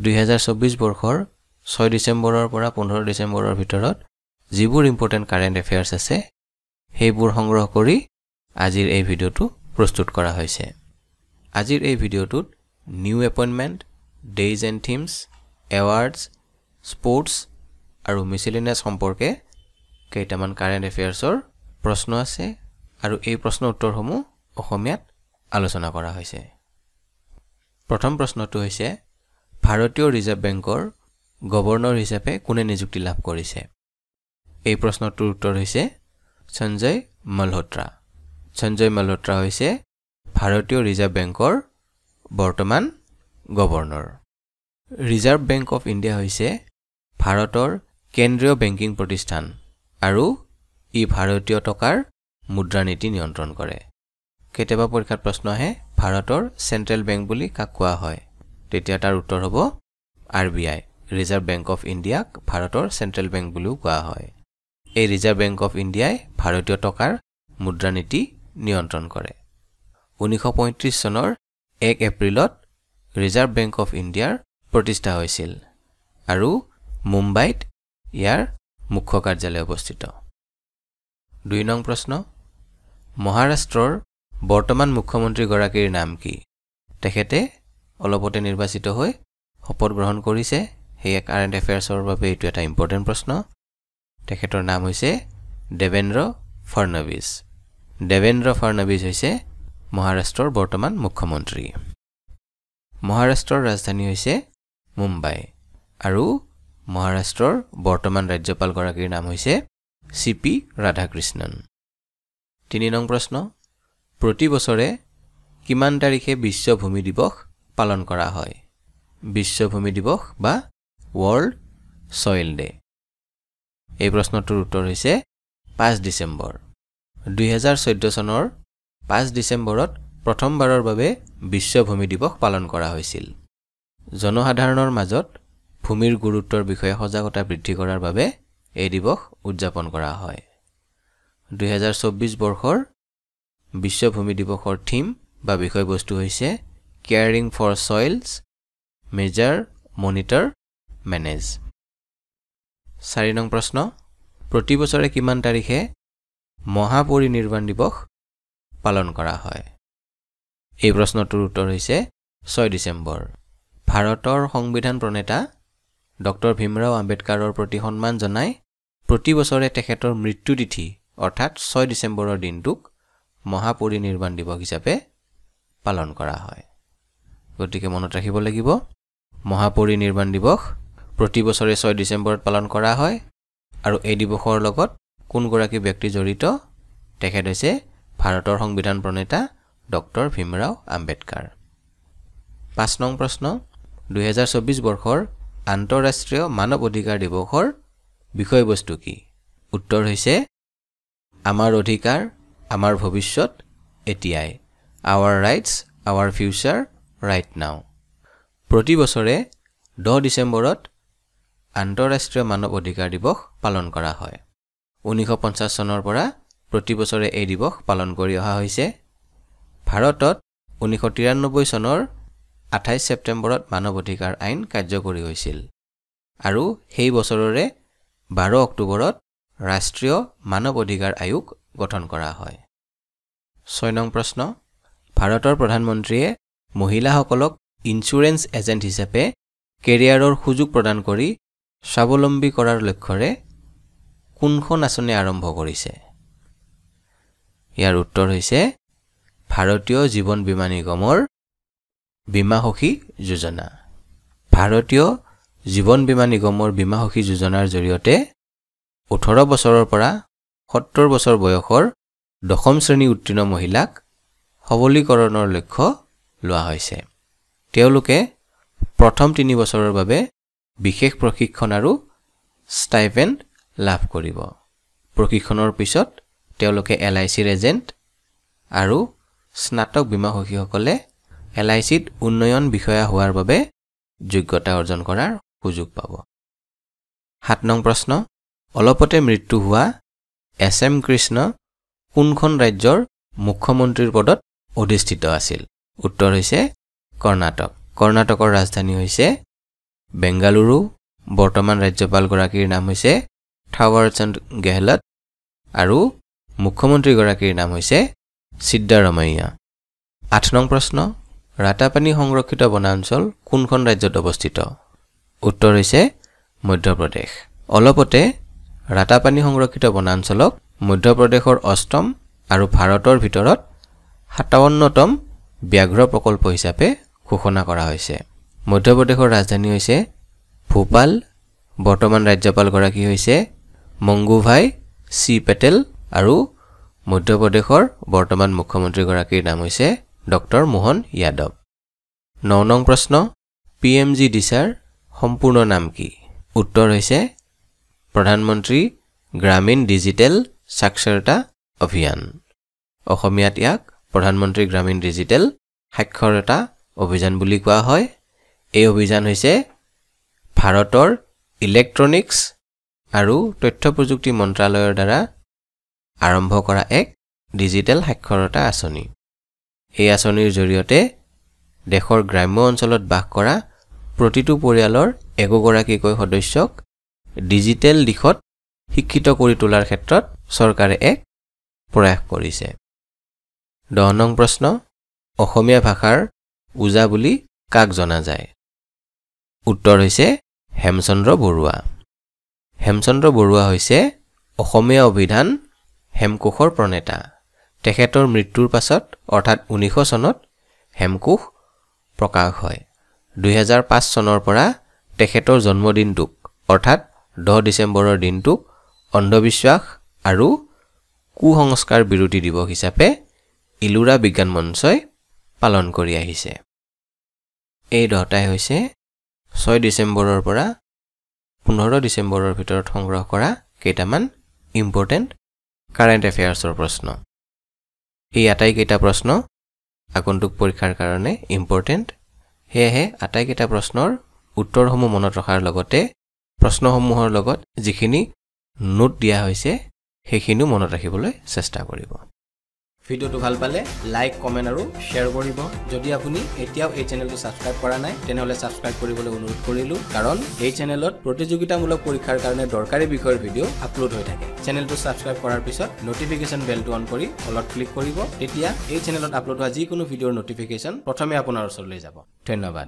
2024 বৰ্ষৰ 6 ডিসেম্বৰৰ পৰা 15 ডিসেম্বৰৰ ভিতৰত যিবোৰ ইম্পৰ্টেন্ট কাৰেন্ট এফেয়াৰ্স আছে সেইবোৰ সংগ্ৰহ কৰি আজিৰ এই ভিডিওটো প্ৰস্তুত কৰা হৈছে। আজিৰ এই ভিডিওটোত new appointment, days and themes, awards, sports আৰু মিসেলেনিয়াছ সম্পৰ্কে কেইটামান কাৰেন্ট এফেয়াৰ্সৰ প্ৰশ্ন আছে আৰু এই প্ৰশ্নৰ উত্তৰসমূহ অসমীয়াত আলোচনা কৰা হৈছে। প্ৰথম প্ৰশ্নটো হৈছে ভাৰতীয় ৰিজাৰ্ভ বেংকৰ গভৰ্ণৰ হিচাপে কোনে নিযুক্তি লাভ কৰিছে? এই প্ৰশ্নটোৰ উত্তৰ হৈছে সঞ্জয় মালহোত্ৰা। সঞ্জয় মালহোত্ৰা হৈছে ভাৰতীয় ৰিজাৰ্ভ বেংকৰ বৰ্তমান governor. Reserve bank of India হৈছে ভাৰতৰ কেন্দ্ৰীয় বেংকিং প্ৰতিষ্ঠান আৰু ই ভাৰতীয় টকাৰ মুদ্ৰানীতি নিয়ন্ত্ৰণ কৰে। কেতিয়াবা পৰীক্ষাত প্ৰশ্ন আহে ভাৰতৰ চেন্ট্ৰেল বেংক বুলি কাক কোৱা হয়? তেতিয়া তাৰ উত্তৰ হ'ব RBI। ৰিজাৰ্ভ বেংক অফ ইণ্ডিয়াক ভাৰতৰ চেন্ট্ৰেল বেংক বুলিও কোৱা হয়। এই ৰিজাৰ্ভ বেংক অফ ইণ্ডিয়াই ভাৰতীয় টকাৰ মুদ্ৰানীতি নিয়ন্ত্ৰণ কৰে। 1935 চনৰ 1 এপ্ৰিলত ৰিজাৰ্ভ বেংক অফ ইণ্ডিয়াৰ প্ৰতিষ্ঠা হৈছিল আৰু মুম্বাইত ইয়াৰ মুখ্য কাৰ্যালয় অৱস্থিত। 2 নং প্ৰশ্ন, মহাৰাষ্ট্ৰৰ বৰ্তমান মুখ্যমন্ত্ৰী গৰাকীৰ নাম কি? তেখেতে অলপতে নিৰ্বাচিত হৈ শপত গ্ৰহণ কৰিছে। সেই কাৰেন্ট এফেয়াৰ্সৰ বাবে এইটো এটা ইম্পৰ্টেন্ট প্ৰশ্ন। তেখেতৰ নাম হৈছে দেবেন্দ্ৰ ফাডনবিছ। দেবেন্দ্ৰ ফাডনবিছ হৈছে মহাৰাষ্ট্ৰৰ বৰ্তমান মুখ্যমন্ত্ৰী। মহাৰাষ্ট্ৰৰ ৰাজধানী হৈছে মুম্বাই আৰু মহাৰাষ্ট্ৰৰ বৰ্তমান ৰাজ্যপাল গৰাকীৰ নাম হৈছে CP ৰাধাকৃষ্ণন। 3 নং প্ৰশ্ন, প্ৰতি বছৰে কিমান তাৰিখে বিশ্ব ভূমি দিৱস পালন কৰা হয়? বিশ্ব ভূমি দিৱস বা ৱৰ্ল্ড সইল ডে। এই প্ৰশ্নটোৰ উত্তৰ হৈছে 5 ডিসেম্বৰ। 2014 চনৰ 5 ডিসেম্বৰত প্ৰথমবাৰৰ বাবে বিশ্ব ভূমি দিৱস পালন কৰা হৈছিল। জনসাধাৰণৰ মাজত ভূমিৰ গুৰুত্বৰ বিষয়ে সজাগতা বৃদ্ধি কৰাৰ বাবে এই দিৱস উদযাপন কৰা হয়। 2024 বৰ্ষৰ বিশ্ব ভূমি দিৱসৰ থিম বা বিষয়বস্তু হৈছে caring for soils, measure, monitor, manage. 4 নং প্ৰশ্ন, প্ৰতি বছৰে কিমান তাৰিখে মহাপৰিনিৰ্বাণ দিৱস পালন কৰা হয়? এই প্ৰশ্নটোৰ উত্তৰ হৈছে 6 ডিসেম্বৰ। ভাৰতৰ সংবিধান প্ৰণেতা ডক্টৰ ভীমৰাও আম্বেদকাৰৰ প্ৰতি সন্মান জনাই প্ৰতি বছৰে তেখেতৰ মৃত্যু তিথি অৰ্থাৎ 6 ডিসেম্বৰৰ দিনটোক মহাপৰিনিৰ্বাণ দিৱস হিচাপে পালন কৰা হয়। গতিকে মনত ৰাখিব লাগিব মহাপৰিনিৰ্বাণ দিৱস প্ৰতি বছৰে 6 ডিসেম্বৰত পালন কৰা হয় আৰু এই দিৱসৰ লগত কোনগৰাকী ব্যক্তি জড়িত? তেখেত হৈছে ভাৰতৰ সংবিধান প্ৰণেতা ডক্টৰ ভীমৰাও আম্বেদকাৰ। 5 নং প্ৰশ্ন, 2024 বৰ্ষৰ আন্তঃৰাষ্ট্ৰীয় মানৱ অধিকাৰ দিৱসৰ বিষয়বস্তু কি? উত্তৰ হৈছে আমাৰ অধিকাৰ, আমাৰ ভৱিষ্যত এতিয়াই। Our rights, our future, right now। প্ৰতি বছৰে 10 ডিসেম্বৰত আন্তঃৰাষ্ট্ৰীয় মানৱ অধিকাৰ দিৱস পালন কৰা হয়। 1950 চনৰ পৰা প্ৰতি বছৰে এই দিৱস পালন কৰি অহা হৈছে। ভাৰতত 1993 চনৰ 28 ছেপ্টেম্বৰত মানৱ অধিকাৰ আইন কাৰ্যকৰী হৈছিল আৰু সেই বছৰৰে 12 অক্টোবৰত ৰাষ্ট্ৰীয় মানৱ অধিকাৰ আয়োগ গঠন কৰা হয়। 6 নং প্ৰশ্ন, ভাৰতৰ প্ৰধানমন্ত্ৰীয়ে মহিলাসকলক ইন্স্যুৰেন্স এজেণ্ট হিচাপে কেৰিয়াৰৰ সুযোগ প্ৰদান কৰি স্বাৱলম্বী কৰাৰ লক্ষ্যৰে কোনখন আঁচনি আৰম্ভ কৰিছে? ইয়াৰ উত্তৰ হৈছে ভাৰতীয় জীৱন বীমা নিগমৰ বীমা সখী যোজনা। ভাৰতীয় জীৱন বীমা নিগমৰ বীমা সখী যোজনাৰ জৰিয়তে 18 বছৰৰ পৰা 70 বছৰ বয়সৰ 10ম শ্ৰেণী উত্তীৰ্ণ মহিলাক সবলীকৰণৰ লক্ষ্য লোৱা হৈছে। তেওঁলোকে প্ৰথম 3 বছৰৰ বাবে বিশেষ প্ৰশিক্ষণ আৰু ষ্টাইপেণ্ড লাভ কৰিব। প্ৰশিক্ষণৰ পিছত তেওঁলোকে LICৰ এজেণ্ট আৰু স্নাতক বীমা সখীসকলে LICত উন্নয়ন বিষয়া হোৱাৰ বাবে যোগ্যতা অৰ্জন কৰাৰ সুযোগ পাব। 7 নং প্ৰশ্ন, অলপতে মৃত্যু হোৱা SM কৃষ্ণ কোনখন ৰাজ্যৰ মুখ্যমন্ত্ৰীৰ পদত অধিষ্ঠিত আছিল? উত্তৰ হৈছে কৰ্ণাটক। কৰ্ণাটকৰ ৰাজধানী হৈছে বেংগালুৰু বৰ্তমান ৰাজ্যপালগৰাকীৰ নাম হৈছে থাৱাৰচন্দ গেহলট আৰু মুখ্যমন্ত্ৰীগৰাকীৰ নাম হৈছে সিদ্ধাৰামাইয়া 8 নং প্ৰশ্ন ৰাতাপানী সংৰক্ষিত বনাঞ্চল কোনখন ৰাজ্যত অৱস্থিত উত্তৰ হৈছে মধ্যপ্ৰদেশ অলপতে ৰাতাপানী সংৰক্ষিত বনাঞ্চলক মধ্যপ্ৰদেশৰ 8ম আৰু ভাৰতৰ ভিতৰত 57তম ব্যাঘ্ৰ প্ৰকল্প হিচাপে ঘোষণা কৰা হৈছে মধ্যপ্ৰদেশৰ ৰাজধানী হৈছে ভোপাল বৰ্তমান ৰাজ্যপালগৰাকী হৈছে মংগুভাই চি পেটেল আৰু মধ্যপ্ৰদেশৰ বৰ্তমান মুখ্যমন্ত্ৰীগৰাকীৰ নাম হৈছে ডক্টৰ মোহন যাদৱ 9 নং প্ৰশ্ন পিএমজি দিশাৰ সম্পূৰ্ণ নাম কি উত্তৰ হৈছে প্ৰধানমন্ত্ৰী গ্ৰামীণ ডিজিটেল সাক্ষৰতা অভিযান অসমীয়াত ইয়াক প্ৰধানমন্ত্ৰী গ্ৰামীণ ডিজিটেল সাক্ষৰতা অভিযান বুলি কোৱা হয় এই অভিযান হৈছে ভাৰতৰ ইলেক্ট্ৰনিক্স আৰু তথ্য প্ৰযুক্তি মন্ত্ৰালয়ৰ দ্বাৰা আৰম্ভ কৰা এক ডিজিটেল সাক্ষৰতা আঁচনি এই আঁচনিৰ জৰিয়তে দেশৰ গ্ৰাম্য অঞ্চলত বাস কৰা প্ৰতিটো পৰিয়ালৰ একগৰাকীকৈ সদস্যক ডিজিটেল দিশত শিক্ষিত কৰি তোলাৰ ক্ষেত্ৰত চৰকাৰে এক প্ৰয়াস কৰিছে 10 নং প্ৰশ্ন অসমীয়া ভাষাৰ উজা বুলি কাক জনা যায় উত্তৰ হৈছে হেমচন্দ্ৰ বৰুৱা হেমচন্দ্ৰ বৰুৱা হৈছে অসমীয়া অভিধান হেমকোষৰ প্ৰণেতা তেখেতৰ মৃত্যুৰ পাছত অৰ্থাৎ 1900 চনত হেমকোষ প্ৰকাশ হয় 2005 চনৰ পৰা তেখেতৰ জন্মদিনটোক অৰ্থাৎ 10 ডিচেম্বৰৰ দিনটোক অন্ধবিশ্বাস আৰু কুসংস্কাৰ বিৰোধী দিৱস হিচাপে ইলুৰা বিজ্ঞান মঞ্চই পালন কৰি আহিছে এই দহটাই হৈছে 6 ডিচেম্বৰৰ পৰা 15 ডিচেম্বৰৰ ভিতৰত সংগ্ৰহ কৰা কেইটামান ইম্পৰ্টেন্ট কাৰেণ্ট এফেয়াৰ্ছৰ প্ৰশ্ন এই আটাইকেইটা প্ৰশ্ন আগন্তুক পৰীক্ষাৰ কাৰণে ইম্পৰ্টেন্ট হেহে আটাইকেইটা প্ৰশ্নৰ উত্তৰসমূহ মনত ৰখাৰ লগতে প্ৰশ্নসমূহৰ লগত যিখিনি নোট দিয়া হৈছে সেইখিনিও মনত ৰাখিবলৈ চেষ্টা কৰিব ভিডিওটো ভাল পালে লাইক কমেন্ট আৰু শেয়াৰ কৰিব যদি আপুনি এতিয়াও এই চেনেলটো সাবস্ক্ৰাইব কৰা নাই তেনেহলে সাবস্ক্ৰাইব কৰিবলৈ অনুৰোধ কৰিলো কাৰণ এই চেনেলত প্ৰতিযোগিতামূলক পৰীক্ষাৰ কাৰণে দৰকাৰী বিষয়ৰ ভিডিও আপলোড হৈ থাকে চেনেলটো সাবস্ক্ৰাইব কৰাৰ পিছত নটিফিকেশন বেলটো অন কৰি অলট ক্লিক কৰিব তেতিয়া এই চেনেলত আপলোড হোৱা যিকোনো ভিডিওৰ নটিফিকেশন প্ৰথমে আপোনাৰ ওচৰলৈ যাব ধন্যবাদ